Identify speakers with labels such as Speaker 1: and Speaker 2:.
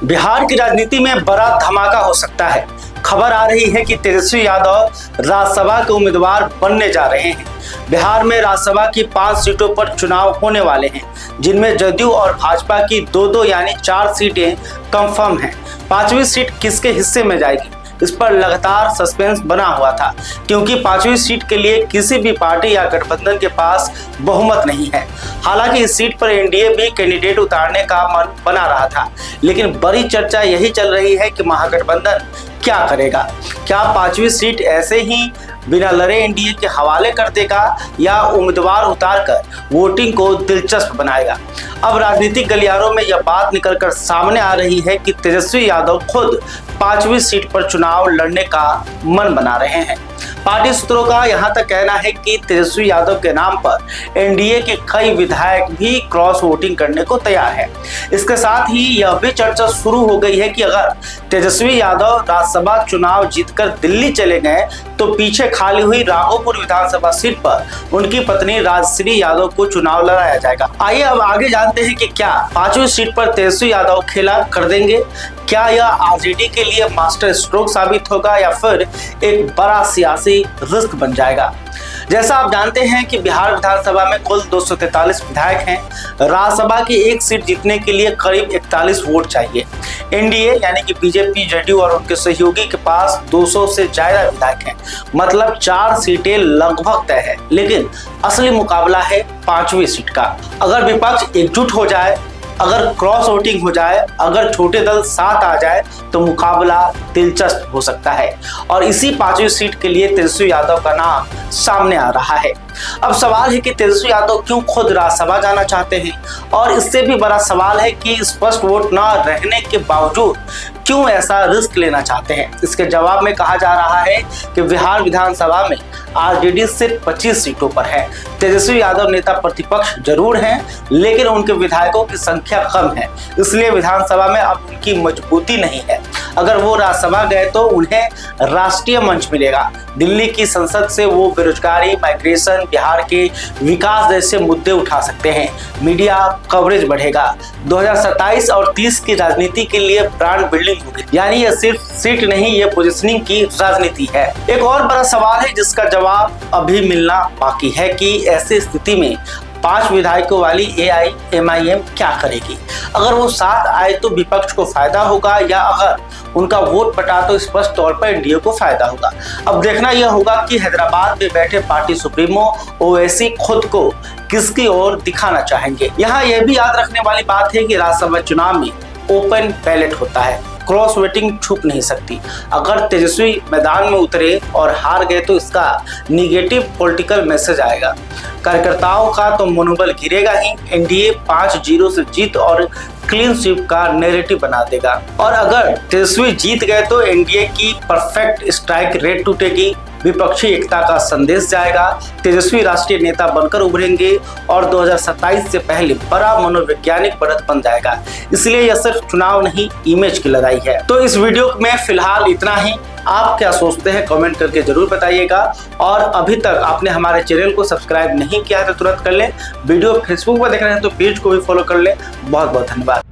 Speaker 1: बिहार की राजनीति में बड़ा धमाका हो सकता है। खबर आ रही है कि तेजस्वी यादव राज्यसभा के उम्मीदवार बनने जा रहे हैं। बिहार में राज्यसभा की 5 सीटों पर चुनाव होने वाले हैं, जिनमें जदयू और भाजपा की 2-2 यानी 4 सीटें कंफर्म हैं। 5वीं सीट किसके हिस्से में जाएगी, इस पर लगातार सस्पेंस बना हुआ था, क्योंकि 5वीं सीट के लिए किसी भी पार्टी या गठबंधन के पास बहुमत नहीं है। हालांकि इस सीट पर एनडीए भी कैंडिडेट उतारने का मन बना रहा था, लेकिन बड़ी चर्चा यही चल रही है कि महागठबंधन क्या करेगा। क्या 5वीं सीट ऐसे ही बिना लड़े एनडीए के हवाले कर देगा या उम्मीदवार उतारकर वोटिंग को दिलचस्प बनाएगा। अब राजनीतिक गलियारों में यह बात निकलकर सामने आ रही है कि तेजस्वी यादव खुद 5वीं सीट पर चुनाव लड़ने का मन बना रहे हैं। पार्टी सूत्रों का यहां तक कहना है कि तेजस्वी यादव के नाम पर एनडीए के कई विधायक भी क्रॉस वोटिंग करने को तैयार है। इसके साथ ही यह भी चर्चा शुरू हो गई है कि अगर तेजस्वी यादव राज्यसभा चुनाव जीतकर दिल्ली चले गए तो पीछे खाली हुई राघोपुर विधानसभा सीट पर उनकी पत्नी राजश्री यादव को चुनाव लड़ाया जाएगा। आइए अब आगे जानते हैं कि क्या 5वीं सीट पर तेजस्वी यादव खेला कर देंगे। क्या यह आरजेडी के लिए मास्टर स्ट्रोक साबित होगा या फिर एक बड़ा सियासी रिस्क बन जाएगा। जैसा आप जानते हैं कि बिहार विधानसभा में कुल 243 विधायक हैं। राज्यसभा की एक सीट जीतने के लिए करीब 41 वोट चाहिए। एनडीए यानी कि बीजेपी, जदयू और उनके सहयोगी के पास 200 से ज्यादा विधायक हैं, मतलब 4 सीटें लगभग तय है। लेकिन असली मुकाबला है 5वीं सीट का। अगर विपक्ष एकजुट हो जाए, अगर क्रॉस वोटिंग हो जाए, अगर छोटे दल साथ आ जाए तो मुकाबला दिलचस्प हो सकता है और इसी 5वीं सीट के लिए तेजस्वी यादव का नाम सामने आ रहा है। अब सवाल है कि तेजस्वी यादव क्यों खुद राज्यसभा जाना चाहते हैं, और इससे भी बड़ा सवाल है कि स्पष्ट वोट न रहने के बावजूद क्यों ऐसा रिस्क लेना चाहते हैं। इसके जवाब में कहा जा रहा है कि बिहार विधानसभा में आरजेडी सिर्फ 25 सीटों पर है। तेजस्वी यादव नेता प्रतिपक्ष जरूर हैं, लेकिन उनके विधायकों की संख्या कम है, इसलिए विधानसभा में अब उनकी मजबूती नहीं है। अगर वो राज्यसभा गए तो उन्हें राष्ट्रीय मंच मिलेगा। दिल्ली की संसद से वो बेरोजगारी, माइग्रेशन, बिहार के विकास जैसे मुद्दे उठा सकते हैं। मीडिया कवरेज बढ़ेगा। 2027 और 30 की राजनीति के लिए ब्रांड बिल्डिंग होगी, यानी यह सिर्फ सीट नहीं, ये पोजीशनिंग की राजनीति है। एक और बड़ा सवाल है जिसका जवाब अभी मिलना बाकी है कि ऐसी स्थिति में 5 विधायकों वाली एआईएमआईएम क्या करेगी। अगर वो साथ आए तो विपक्ष को फायदा होगा, या अगर उनका वोट बटा तो स्पष्ट तौर पर एनडीए को फायदा होगा। अब देखना यह होगा कि हैदराबाद में बैठे पार्टी सुप्रीमो ओवैसी खुद को किसकी ओर दिखाना चाहेंगे। यहाँ यह भी याद रखने वाली बात है कि राज्यसभा चुनाव में ओपन बैलेट होता है, क्रॉस वोटिंग छुप नहीं सकती। अगर तेजस्वी मैदान में उतरे और हार गए तो इसका निगेटिव पॉलिटिकल मैसेज आएगा, कार्यकर्ताओं का तो मनोबल गिरेगा ही। एनडीए 5-0 से जीत और क्लीन स्वीप का नैरेटिव बना देगा, और अगर तेजस्वी जीत गए तो एनडीए की परफेक्ट स्ट्राइक रेट टूटेगी, विपक्षी एकता का संदेश जाएगा, तेजस्वी राष्ट्रीय नेता बनकर उभरेंगे और 2027 से पहले बड़ा मनोवैज्ञानिक बढ़त बन जाएगा। इसलिए यह सिर्फ चुनाव नहीं, इमेज की लड़ाई है। तो इस वीडियो में फिलहाल इतना ही। आप क्या सोचते हैं कमेंट करके जरूर बताइएगा, और अभी तक आपने हमारे चैनल को सब्सक्राइब नहीं किया है तो तुरंत कर लें। वीडियो फेसबुक पर देख रहे हैं तो पेज को भी फॉलो कर लें। बहुत बहुत धन्यवाद।